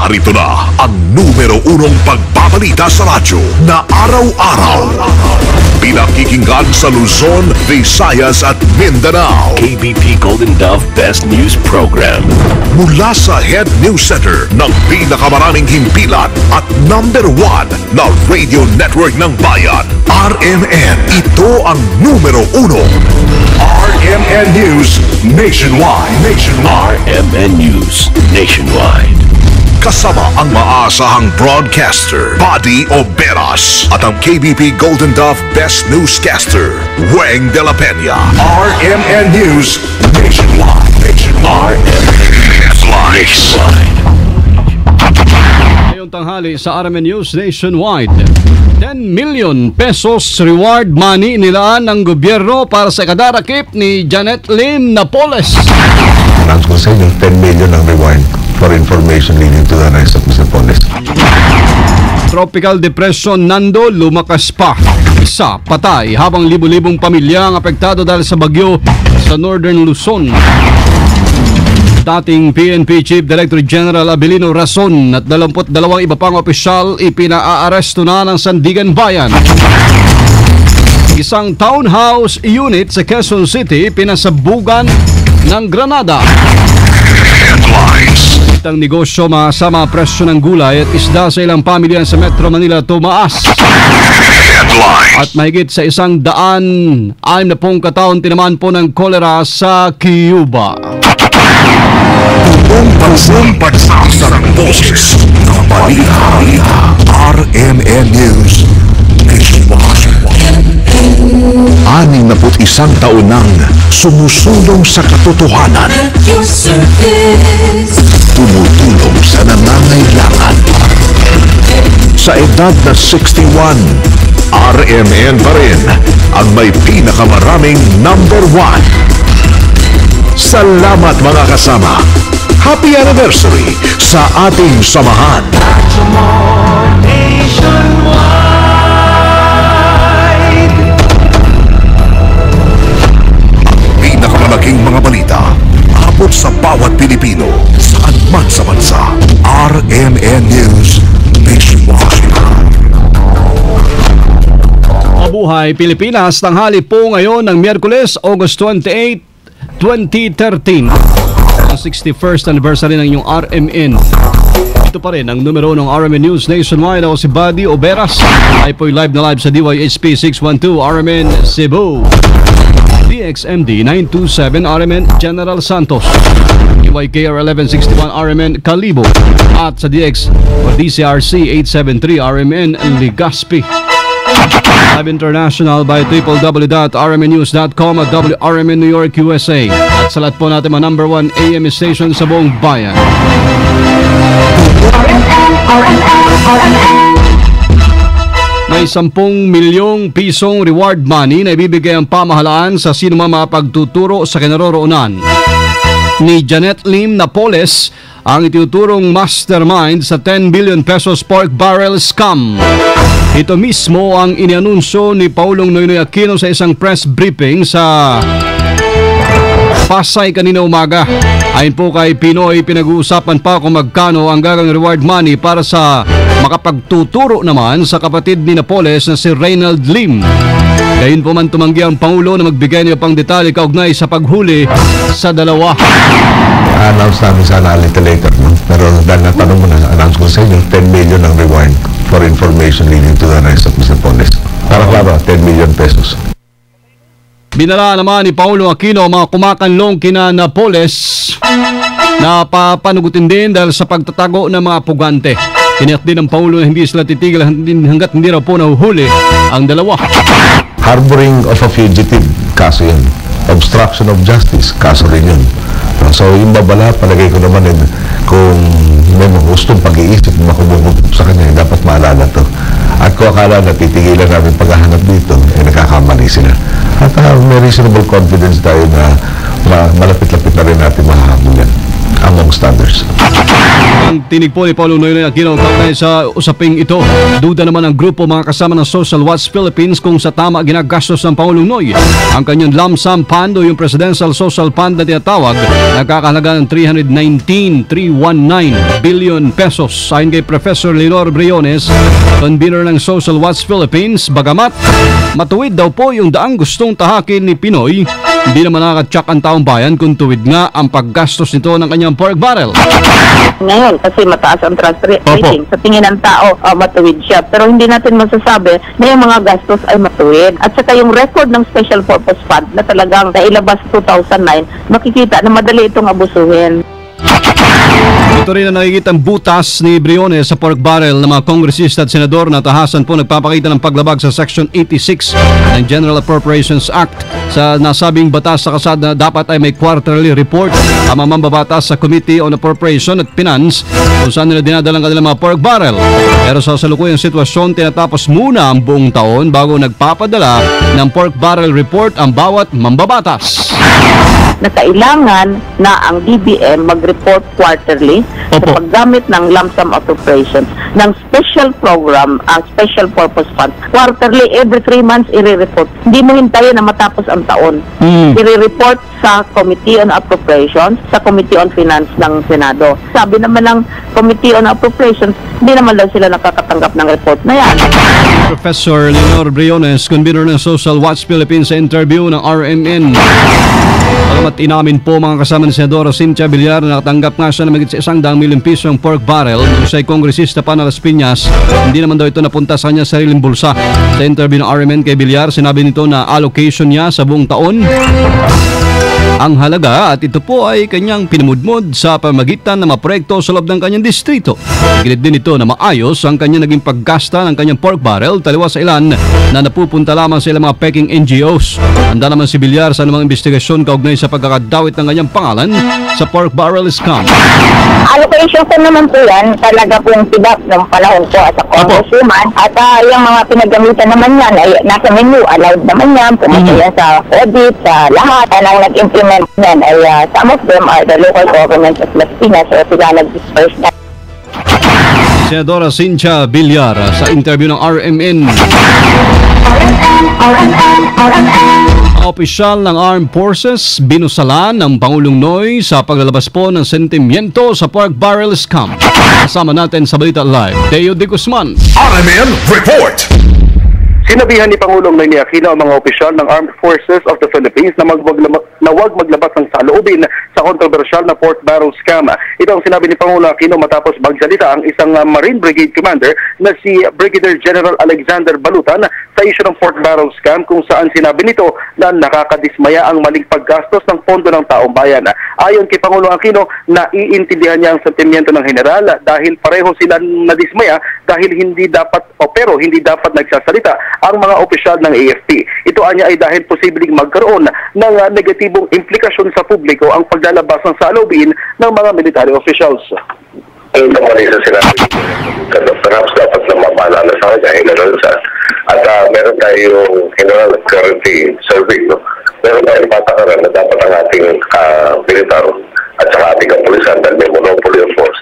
Narito na ang numero 1 pagbabalita sa radyo na araw-araw. Pinakikinggan sa Luzon, Visayas at Mindanao. KBP Golden Dove Best News Program. Mula sa Head News Center ng pinakamaraming himpilan at number 1 na radio network ng bayan, RMN. Ito ang numero 1. RMN News Nationwide. RMN News Nationwide. Kasama ang maasahang broadcaster, Buddy Oberas, at ang KBP Golden Dove Best Newscaster, Weng de la Peña. RMN News Nationwide. RMN Headlines. Ngayong tanghali sa RMN News Nationwide, 10 million pesos reward money nilaan ng gobyerno para sa kadarakip ni Janet Lim Napoles. Announce ko sa inyo, 10 million ang reward for information leading to the arrest of Mr. Poles. Tropical Depression Nando lumakas pa. Isa patay habang libu-libong pamilya ang apektado dahil sa bagyo sa Northern Luzon. Dating PNP Chief Director General Abilino Rason at 22 iba pang opisyal ipinaaresto na ng Sandigan Bayan. Isang townhouse unit sa Quezon City pinasabugan ng granada. Headlines. Itang negosyo masama presyo ng gulay at isda sa ilang pamilya sa Metro Manila tumaas. Headlines. At mahigit sa 160 kataon tinamaan po ng kolera sa Cuba. Buong pagsasar ang boses ng balita. RMN News Nationwide. 61 taon nang sumusulong sa katotohanan. Tumutulong sa nangangailangan. Sa edad na 61, RMN pa rin ang may pinakamaraming number 1. Salamat mga kasama. Happy anniversary sa ating samahan. Pinakamalaking mga balita abot sa bawat Pilipino saan man sa bansa. RMN News Nationwide. Mabuhay Pilipinas, tanghali po ngayon ng Miyerkules, August 28, 2013. Ang 61st anniversary ng inyong RMN. Ito pa rin ang numero ng RMN News Nationwide. Ako si Buddy Oberas. Ay po'y live na live sa DYHP 612 RMN Cebu, DXMD 927 RMN General Santos, DYKR 1161 RMN Calibo, at sa DX o DCRC 873 RMN Legazpi. Live international by www.rmnews.com at WRMN New York, USA. At sa lahat po natin mga number 1 AM station sa buong bayan. May 10 milyong pisong reward money na ibibigay ang pamahalaan sa sino man mapagtuturo sa kinaroroonan ni Janet Lim Napoles, ang itinuturong mastermind sa 10 billion pesos pork barrel scam. Ito mismo ang inianunsyo ni Paulong Noynoy Aquino sa isang press briefing sa Pasay kanina umaga. Ayon po kay Pinoy, pinag-uusapan pa kung magkano ang gagang reward money para sa makapagtuturo naman sa kapatid ni Napoles na si Reynald Lim. Gayun po man tumanggi ang Pangulo na magbigay niya pang detalye kaugnay sa paghuli sa dalawa. Announce namin sana a little later, no? Pero dahil natanong mo na, announce ko sa inyo, 10 million ang reward for information leading to the arrest of Mr. Poles. Para klaro, 10 million pesos. Binala naman ni Paulo Aquino mga kumakanlong kina Napoles na papanugutin din dahil sa pagtatago ng mga pugante. Tiniyak din ng Paulo na hindi sila titigil hanggat hindi raw po nahuhuli ang dalawa. Harboring of a fugitive, kaso yun. Obstruction of justice, kaso rin yun. So yung babala, palagay ko naman kung may mga gustong pag-iisip na makubumutup sa kanya, dapat maalala to. At kung akala na titigilan namin paghahanap dito, nagkakamali sila. At may reasonable confidence tayo na malapit-lapit na rin natin mahahabol yan. amongst others. Ang tinig po ni Paulo Noynoy Aquino kaugnay sa usaping ito. Duda naman ang grupo mga kasama ng Social Watch Philippines kung sa tama ginagastos ng Pangulong Noy. Ang kanyang lump sum fund o yung Presidential Social Fund na tinatawag, nagkakahalaga ng 319 billion pesos. Ayon kay Professor Leonor Briones, convener ng Social Watch Philippines, bagamat matuwid daw po yung daang gustong tahakin ni Pinoy, hindi naman nakaka-check ang taong bayan kung tuwid nga ang paggastos nito ng kanyang pork barrel. Ngayon, kasi mataas ang trust rating, sa tingin ng tao, matuwid siya. Pero hindi natin masasabi na yung mga gastos ay matuwid. At saka yung record ng Special Purpose Fund na talagang nailabas 2009, makikita na madali itong abusuhin. Ito rin ang nakikitang butas ni Briones sa pork barrel ng mga kongresista at senador na tahasan po nagpapakita ng paglabag sa Section 86 ng General Appropriations Act. Sa nasabing batas sa kasada, dapat ay may quarterly report ang mga mambabatas sa Committee on Appropriation at Finance kung saan nila dinadalang kanilang mga pork barrel. Pero sa salukuyang sitwasyon, tinatapos muna ang buong taon bago nagpapadala ng pork barrel report ang bawat mambabatas. Na kailangan na ang DBM mag-report quarterly sa paggamit ng lump sum appropriations ng special program, ang Special Purpose Fund. Quarterly, every 3 months, i-report. Hindi mo hintayin na matapos ang taon. I-report sa Committee on Appropriations, sa Committee on Finance ng Senado. Sabi naman ng Committee on Appropriations, hindi naman daw sila nakakatanggap ng report na yan. Professor Leonor Briones, convener ng Social Watch Philippines sa interview ng RMN. At inamin po mga kasama ni Senadora Cynthia Villar na nakatanggap nga siya na magigit sa 100 million piso ang pork barrel. Kung siya'y kongresista pa na Las Piñas, hindi naman daw ito napunta sa kanya sariling bulsa. Sa interview ng RMN kay Villar, sinabi nito na allocation niya sa buong taon ang halaga at ito po ay kanyang pinamudmod sa pamagitan ng mga proyekto sa loob ng kanyang distrito. Gilid din ito na maayos ang kanyang naging paggasta ng kanyang pork barrel taliwas sa ilan na napupunta lamang sa ilang mga peking NGOs. Handa naman si Villar sa anumang investigasyon kaugnay sa pagkakadawit ng kanyang pangalan sa pork barrel scam. Allocation ko naman po yan, talaga pong tibak ng panahon ko as a congresswoman. At yung mga pinagamitan naman yan ay nasa menu, allowed naman yan, pumunta yan sa audit, sa lahat. Ang nag-implement yan ay some of them are the local governments of Las Piñas, so sila nag-disperse na. Senadora Cynthia Villar sa interview ng RMN. Opisyal ng Armed Forces binusalan ng Pangulong Noy sa paglalabas po ng sentimiento sa pork barrel scam. Kasama natin sa Balita Live, Deo de Guzman. RMN Report. Sinabihan ni Pangulong Noynoy Aquino ang mga opisyal ng Armed Forces of the Philippines na wag maglabas ng saloobin sa kontrobersyal na pork barrel scam. Ito ang sinabi ni Pangulong Aquino matapos magsalita ang isang Marine Brigade Commander na si Brigadier General Alexander Balutan sa isyu ng pork barrel scam kung saan sinabi nito na nakakadismaya ang maling paggastos ng pondo ng taong bayan. Ayon kay Pangulong Aquino, naiintindihan niya ang sentimiento ng general dahil pareho sila nadismaya dahil hindi dapat nagsasalita ang mga opisyal ng AFP. Ito anya ay dahil posibleng magkaroon ng negatibong implikasyon sa publiko ang paglalabas ng saloobin ng mga military officials. Ang naman isa sinabi, perhaps dapat na mapaalala sa kanya, General San. At meron tayong General Currency Survey, no? Meron tayong patakaran na dapat ang ating militar at saka ating kapulisan dahil may monopoly of force,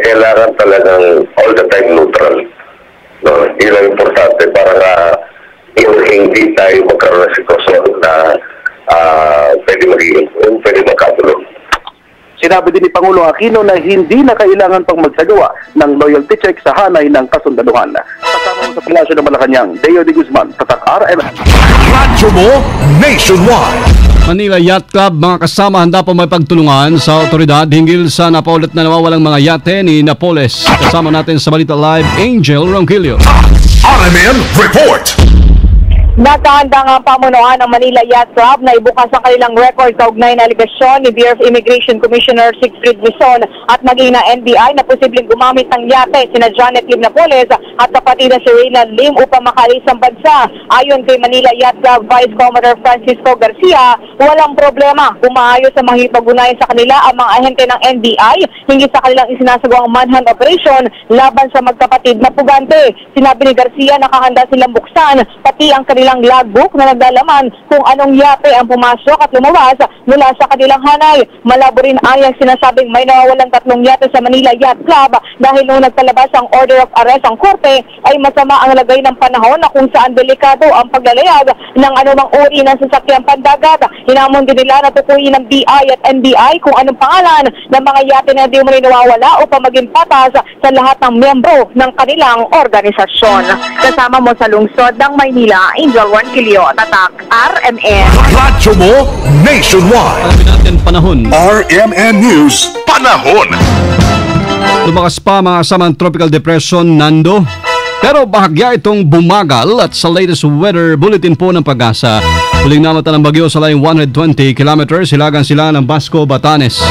kailangan talagang all the time neutral. No, yun ang importante para hindi tayo magkaroon ng sitwasyon na pwede magkagulo. Sinabi din ni Pangulong Aquino na hindi na kailangan pang magsagawa ng loyalty check sa hanay ng kasundaluhan. Kasama mo sa Palasyo ng Malacanang, Deo de Guzman, Tatak RMN. Radyo mo nationwide. Manila Yacht Club, mga kasama, handa po may pagtulungan sa otoridad hinggil sa napaulat na nawawalang mga yate ni Napoles. Kasama natin sa Balita Live, Angel Ronquillo. RMN Report. Nakahanda nga ang pamunuan ng Manila Yacht Club na ibukas ang kanilang record kaugnay na aligasyon ni Bureau of Immigration Commissioner Siegfried Luzon at maging na NBI na posibleng gumamit ng yate sina Janet Lim Napoles at kapatid na si Reynan Lim upang makalis ang bansa. Ayon kay Manila Yacht Club Vice Commodore Francisco Garcia, walang problema kung maayos ang makipag-ugnayan sa kanila ang mga ahente ng NBI hinggil sa kanilang isinasagawang manhunt operation laban sa magkapatid na pugante. Sinabi ni Garcia nakahanda silang buksan pati ang kanilang kanilang logbook na naglalaman kung anong yate ang pumasok at lumawas mula sa kanilang hanay. Malabo rin ang sinasabing may nawawalang 3 yate sa Manila Yacht Club dahil nung nagpalabas ang order of arrest ang korte ay masama ang lagay ng panahon na kung saan delikado ang paglalayag ng anumang uri ng sasakyang pandagat. Hinamon din nila na tukuyin ng BI at NBI kung anong pangalan ng mga yate na di mo nawawala upang maging patas sa lahat ng miyembro ng kanilang organisasyon. Kasama mo sa lungsod ng Maynila, Angel Juan Quilio, Tatak, RMN. Radyo mo nationwide. Alamin natin panahon. RMN News Panahon. Lumakas pa mga kasamang tropical depression Nando. Pero bahagya itong bumagal at sa latest weather bulletin po ng Pag-asa, huling namatan ng bagyo sa layong 120 kilometers, hilagan sila ng Basco, Batanes.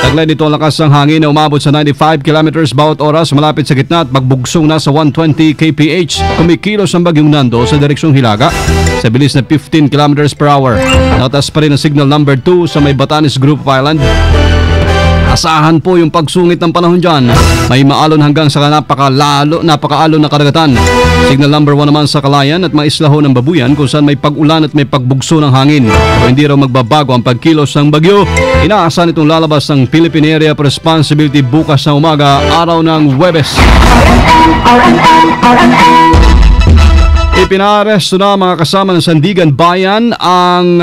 Taglay nito ang lakas ng hangin na umabot sa 95 kilometers bawat oras malapit sa gitna at magbugsong na sa 120 kph. Kumikilos ang bagyong Nando sa direksyong hilaga sa bilis na 15 kilometers per hour. Nakatas pa rin ang signal number 2 sa may Batanes Group of Island. Asahan po yung pagsungit ng panahon dyan. May maalon hanggang sa napakaalon na karagatan. Signal number 1 naman sa Kalayan at maislaho ng Babuyan kung saan may pag-ulan at may pagbugso ng hangin. O hindi raw magbabago ang pagkilos ng bagyo, inaasahan itong lalabas ng Philippine Area of Responsibility bukas na umaga, araw ng Huwebes. Ipinaresto na mga kasama ng Sandigan Bayan ang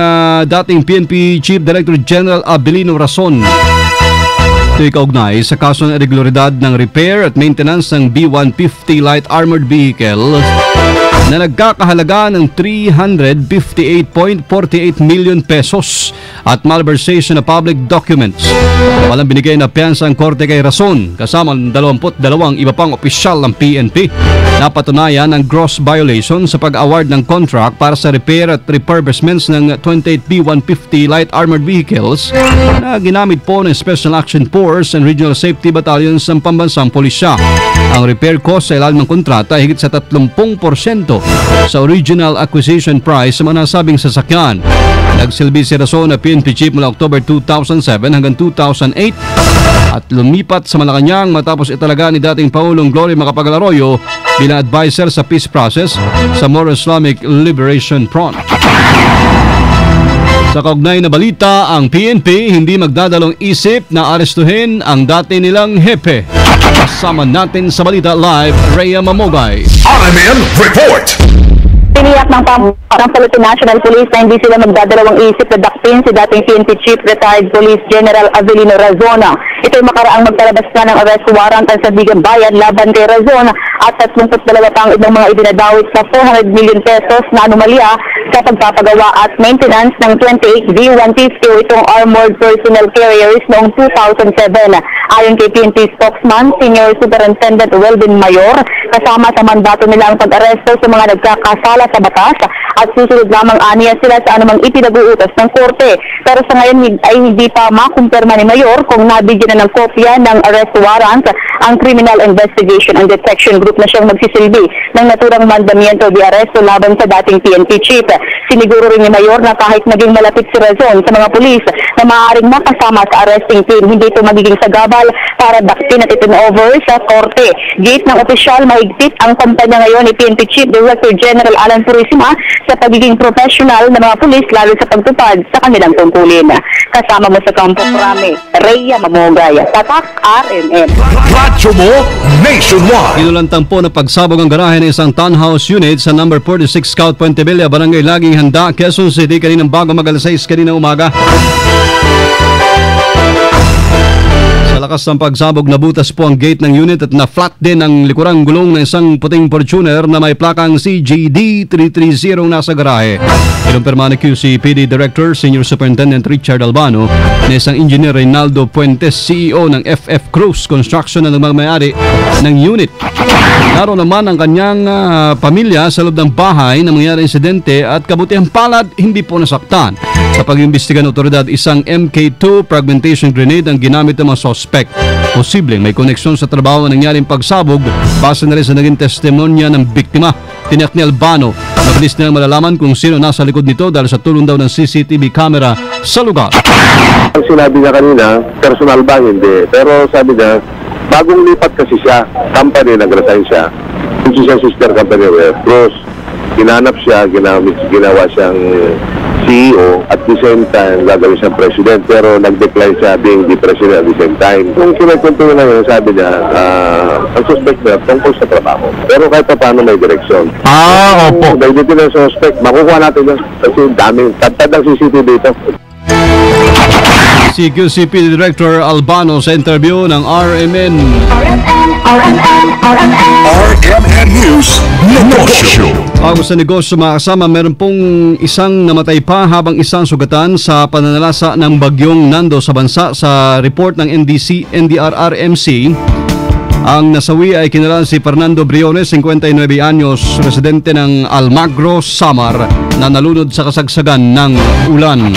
dating PNP Chief Director General Abelino Rason. Ito ikaugnay sa kaso ng irregularidad ng repair at maintenance ng B-150 Light Armored Vehicle na nagkakahalaga ng 358.48 million pesos at malversation na public documents. Walang binigay na piyansa ang korte kay Rason kasama ng 22 iba pang opisyal ng PNP. Napatunayan ang gross violation sa pag-award ng contract para sa repair at refurbishments ng 28 B-150 Light Armored Vehicles na ginamit po ng Special Action Force and Regional Safety Battalions ng pambansang pulisya. Ang repair cost sa ilalim ng kontrata ay higit sa 30% sa original acquisition price sa mga nasabing sasakyan. Nagsilbi si Rason na PNP Chief mula October 2007 hanggang 2008 at lumipat sa Malacanang matapos italaga ni dating Pangulong Gloria Macapagal Arroyo bilang advisor sa peace process sa More Islamic Liberation Front. Sa kaugnay na balita, ang PNP hindi magdadalong isip na arestuhin ang dati nilang hepe. Kasama natin sa balita live, Rhea Mamogay. RMN Report. Tiniyak ng Philippine National Police na hindi sila magdadalawang isip na dakpin si dating PNP Chief Retired Police General Avelino Razon. Ito'y makaraang magpalabas na ng arrest warrant ang Sandigan Bayan laban kay Razon at 32 pang ibang mga idinadawit sa 400 million pesos na anomalya sa pagpapagawa at maintenance ng 28 B-150 o itong armored personnel carriers noong 2007. Ayon kay PNP spokesman, Senior Superintendent Welvin Mayor, kasama sa mandato nila ang pag-aresto sa mga nagkakasala sa batas at susunod lamang aniya sila sa anumang ipinag-uutos ng korte. Pero sa ngayon ay hindi pa makumpirma ni Mayor kung nabigyan na ng kopya ng arrest warrant ang Criminal Investigation and Detection Group na siyang magsisilbi ng naturang mandamiento de aresto laban sa dating PNP Chief. Siniguro rin ni Mayor na kahit naging malapit si Razon sa mga pulis na maaaring makasama sa arresting team, hindi ito magiging sagabal para dakpin at itin-over sa korte. Gate ng opisyal, mahigpit ang kampanya ngayon ni PNP Chief Director General Alan Purisima sa pagiging professional ng mga pulis lalo sa pagtupad sa kanilang tungkulin. Kasama mo sa Kampo Krame, Rhea Mamogay, Tatak, RMN. Radyo mo nationwide. Inulantang po na pagsabog ang garahe ng isang townhouse unit sa number 46 Scout Puente Villa, Barangay Laging Handa, Quezon City kaninang bago mag-alas 6 kaninang umaga. Sa lakas ng pagsabog, nabutas po ang gate ng unit at na-flat din ang likurang gulong ng isang puting Fortuner na may plakang CJD 330 nasa garahe. Kinumpirma ni QCPD Director Senior Superintendent Richard Albano na isang engineer Reynaldo Puentes, CEO ng FF Cruz Construction na nagmamayari ng unit. Naroon naman ang kanyang pamilya sa loob ng bahay na mangyari insidente at kabutihang palad hindi po nasaktan. Sa pag-imbestiga ng otoridad, isang MK2 fragmentation grenade ang ginamit ng mga suspect. Posibleng may koneksyon sa trabaho na nangyaring pagsabog base na rin sa naging testimonya ng biktima. Tiniyak ni Albano, mabilis nilang malalaman kung sino nasa likod nito dahil sa tulong daw ng CCTV camera sa lugar. Ang sinabi niya kanina, personal ba? Hindi. Pero sabi niya, bagong lipat kasi siya, company, nag-resign siya. Yung siya sister company, Cruz. Ginanap siya, ginawa siyang CEO at the same time gagawin siyang president, pero nag-decline siya being the president at the same time. Kung kinakwento na yun, sabi niya, ang suspect na tungkol sa trabaho. Pero kahit pa paano may direksyon. Opo. Dahil dito ng suspect, makukuha natin yan kasi daming tatad ng CCTV dito. Si QCP Director Albano sa interview ng RMN. RMN News Negosyo. Bago sa negosyo mga kasama, meron pong isang namatay pa habang isang sugatan sa pananalasa ng bagyong Nando sa bansa. Sa report ng NDRRMC, ang nasawi ay kinalan si Fernando Briones, 59 anyos, residente ng Almagro, Samar, na nalunod sa kasagsagan ng ulan.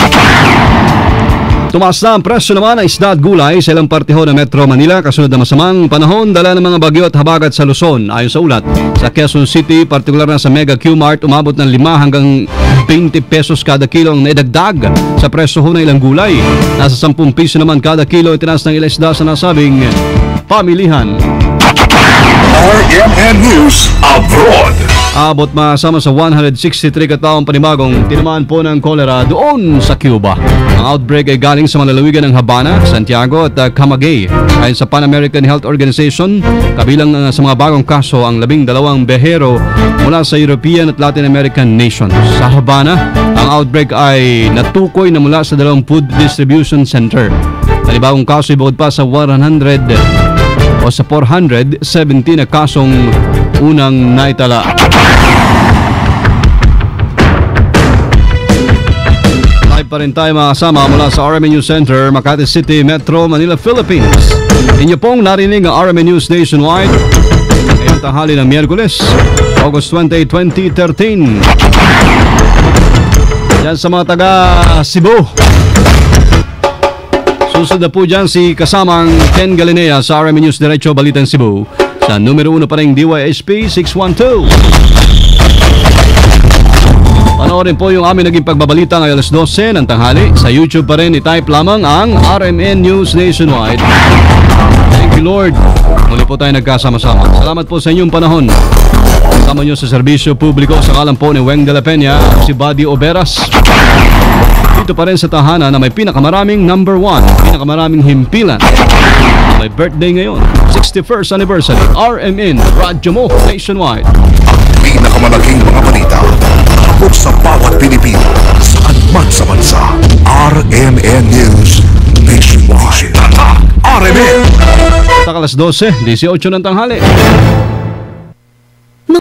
Tumaas na ang presyo naman ng isda at gulay sa ilang partiho ng Metro Manila kasunod ng masamang panahon dala ng mga bagyo at habagat sa Luzon. Ayon sa ulat, sa Quezon City, partikular na sa Mega Q-Mart, umabot ng 5 hanggang 20 pesos kada kilo ang naidagdag sa presyo ng ilang gulay. Nasa 10 piso naman kada kilo itinaas ng ilang isda sa nasabing pamilihan. RMN News Abroad. Abot masama sa 163 kataong panibagong tinamaan po ng kolera doon sa Cuba. Ang outbreak ay galing sa malalawigan ng Habana, Santiago at Camagüey. Ayon sa Pan American Health Organization, kabilang sa mga bagong kaso ang 12 behero mula sa European at Latin American nations. Sa Habana, ang outbreak ay natukoy na mula sa 2 food distribution center. Panibagong kaso ay bukod pa sa 417 na kasong unang naitala. Live pa rin tayo mga kasama mula sa RMN News Center, Makati City, Metro Manila, Philippines. Inyo pong narinig ang RMN News Nationwide ngayong tanghali ng Miyerkules, August 28, 2013. Diyan sa mga taga Cebu. Susunod na po dyan si kasamang Ken Galinea sa RMN News Diretso Balitang Cebu. Sa numero 1 pa rin DYSP 612. Panoorin po yung aming naging pagbabalita ngayong alas 12 ng tanghali. Sa YouTube pa rin, i-type lamang ang RMN News Nationwide. Thank you Lord. Muli po tayo nagkasama-sama. Salamat po sa inyong panahon. Kasama nyo sa serbisyo publiko sa kalan po ni Weng de la Peña, si Buddy Oberas. Dito pa rin sa tahanan na may pinakamaraming number 1, pinakamaraming himpilan. May birthday ngayon, 61st anniversary, RMN, Radyo Mo Nationwide. Ang pinakamalaking mga balita abot sa bawat Pilipino, saan man sa bansa. RMN News Nationwide. RMN! Sa alas 12, 18 ng tanghali.